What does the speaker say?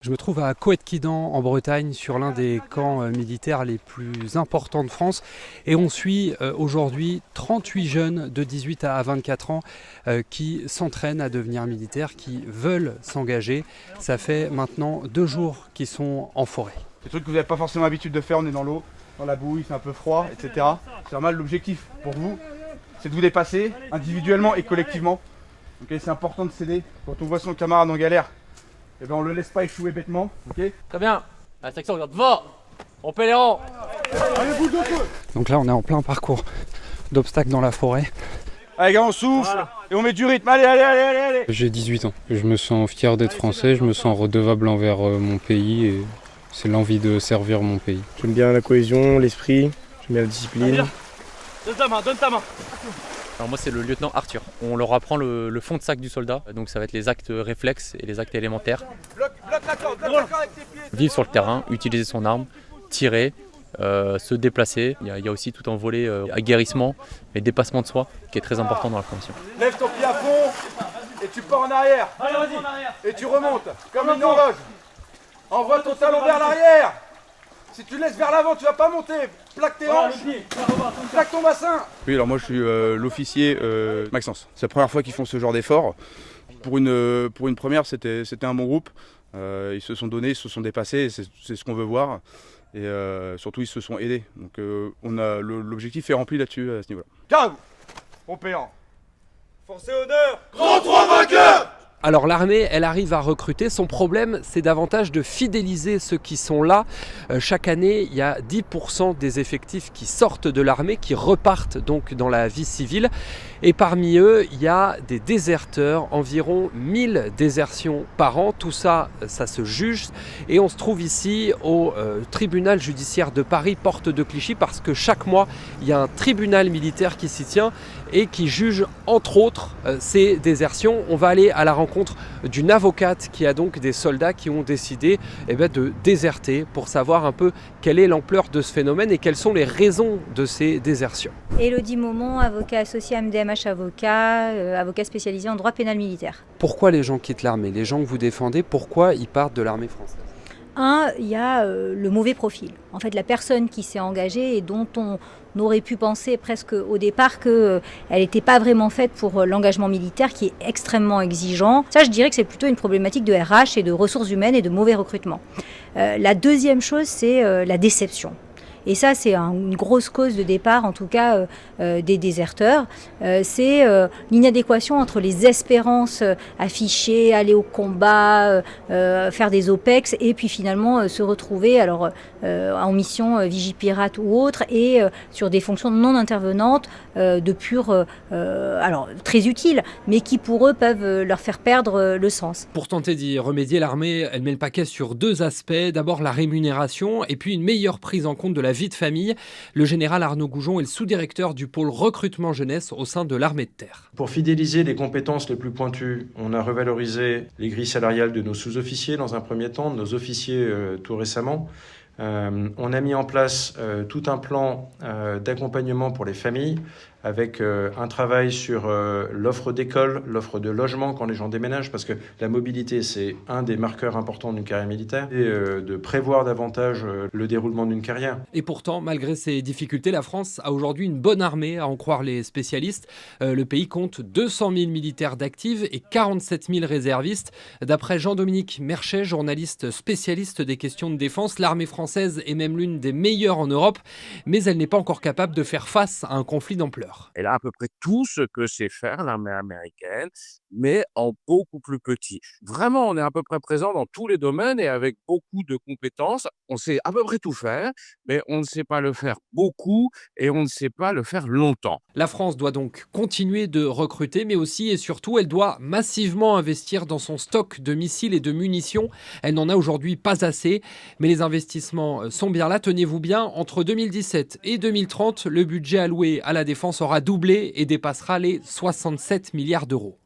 Je me trouve à Coëtquidan en Bretagne sur l'un des camps militaires les plus importants de France et on suit aujourd'hui 38 jeunes de 18 à 24 ans qui s'entraînent à devenir militaires, qui veulent s'engager. Ça fait maintenant 2 jours qu'ils sont en forêt. Des trucs que vous n'avez pas forcément l'habitude de faire, on est dans l'eau, dans la boue, il fait un peu froid, etc. C'est normal, l'objectif pour vous, c'est de vous dépasser individuellement et collectivement. Okay, c'est important de s'aider. Quand on voit son camarade en galère, eh ben on le laisse pas échouer bêtement. Okay. Très bien. La section regarde devant. On paie les rangs. Allez, boule de feu. Donc là on est en plein parcours d'obstacles dans la forêt. Allez gars, on souffle et on met du rythme. Allez, allez, allez, allez, allez. J'ai 18 ans. Je me sens fier d'être français, je me sens redevable envers mon pays et c'est l'envie de servir mon pays. J'aime bien la cohésion, l'esprit, j'aime bien la discipline. Donne ta main, donne ta main. Alors moi c'est le lieutenant Arthur. On leur apprend le fond de sac du soldat, donc ça va être les actes réflexes et les actes élémentaires. Bloque la corde avec tes pieds. Vivre sur le terrain, utiliser son arme, tirer, se déplacer. Il y a aussi tout un volet aguerrissement et dépassement de soi qui est très important dans la formation. Lève ton pied à fond et tu pars en arrière. Allez, vas-y. Et tu remontes comme une horloge. Envoie ton talon vers l'arrière. Si tu laisses vers l'avant, tu vas pas monter. Plaque tes hanches, plaque ton bassin. Oui, alors moi je suis l'officier Maxence. C'est la première fois qu'ils font ce genre d'effort. Pour une première, c'était un bon groupe. Ils se sont donnés, ils se sont dépassés, c'est ce qu'on veut voir. Et surtout, ils se sont aidés. Donc l'objectif est rempli là-dessus, à ce niveau-là. Carrez-vous, Pompéan. Force et honneur. Grand 3 vainqueurs. Alors l'armée, elle arrive à recruter. Son problème, c'est davantage de fidéliser ceux qui sont là. Chaque année, il y a 10% des effectifs qui sortent de l'armée, qui repartent donc dans la vie civile. Et parmi eux, il y a des déserteurs, environ 1000 désertions par an. Tout ça, ça se juge. Et on se trouve ici au tribunal judiciaire de Paris, porte de Clichy, parce que chaque mois, il y a un tribunal militaire qui s'y tient et qui juge entre autres ces désertions. On va aller à la rencontre d'une avocate qui a donc des soldats qui ont décidé de déserter pour savoir un peu quelle est l'ampleur de ce phénomène et quelles sont les raisons de ces désertions. Élodie Maumont, avocat associé à MDMH Avocat, avocat spécialisé en droit pénal militaire. Pourquoi les gens quittent l'armée? Les gens que vous défendez, pourquoi ils partent de l'armée française? Il y a le mauvais profil. En fait, la personne qui s'est engagée et dont on aurait pu penser presque au départ qu'elle n'était pas vraiment faite pour l'engagement militaire qui est extrêmement exigeant. Ça, je dirais que c'est plutôt une problématique de RH et de ressources humaines et de mauvais recrutement. La deuxième chose, c'est la déception. Et ça, c'est une grosse cause de départ, en tout cas, des déserteurs. C'est l'inadéquation entre les espérances affichées, aller au combat, faire des OPEX, et puis finalement se retrouver en mission Vigipirate ou autre, et sur des fonctions non intervenantes, de pure, très utiles, mais qui pour eux peuvent leur faire perdre le sens. Pour tenter d'y remédier, l'armée, elle met le paquet sur 2 aspects. D'abord la rémunération, et puis une meilleure prise en compte de la vie de famille. Le général Arnaud Goujon est le sous-directeur du pôle recrutement jeunesse au sein de l'armée de terre. Pour fidéliser les compétences les plus pointues, on a revalorisé les grilles salariales de nos sous-officiers dans un premier temps, de nos officiers tout récemment. On a mis en place tout un plan d'accompagnement pour les familles avec un travail sur l'offre d'école, l'offre de logement quand les gens déménagent, parce que la mobilité, c'est un des marqueurs importants d'une carrière militaire, et de prévoir davantage le déroulement d'une carrière. Et pourtant, malgré ces difficultés, la France a aujourd'hui une bonne armée, à en croire les spécialistes. Le pays compte 200 000 militaires d'actifs et 47 000 réservistes. D'après Jean-Dominique Merchet, journaliste spécialiste des questions de défense, l'armée française est même l'une des meilleures en Europe, mais elle n'est pas encore capable de faire face à un conflit d'ampleur. Elle a à peu près tout ce que sait faire l'armée américaine, mais en beaucoup plus petit. Vraiment, on est à peu près présent dans tous les domaines et avec beaucoup de compétences. On sait à peu près tout faire, mais on ne sait pas le faire beaucoup et on ne sait pas le faire longtemps. La France doit donc continuer de recruter, mais aussi et surtout, elle doit massivement investir dans son stock de missiles et de munitions. Elle n'en a aujourd'hui pas assez, mais les investissements sont bien là. Tenez-vous bien, entre 2017 et 2030, le budget alloué à la défense aura doublé et dépassera les 67 milliards d'euros.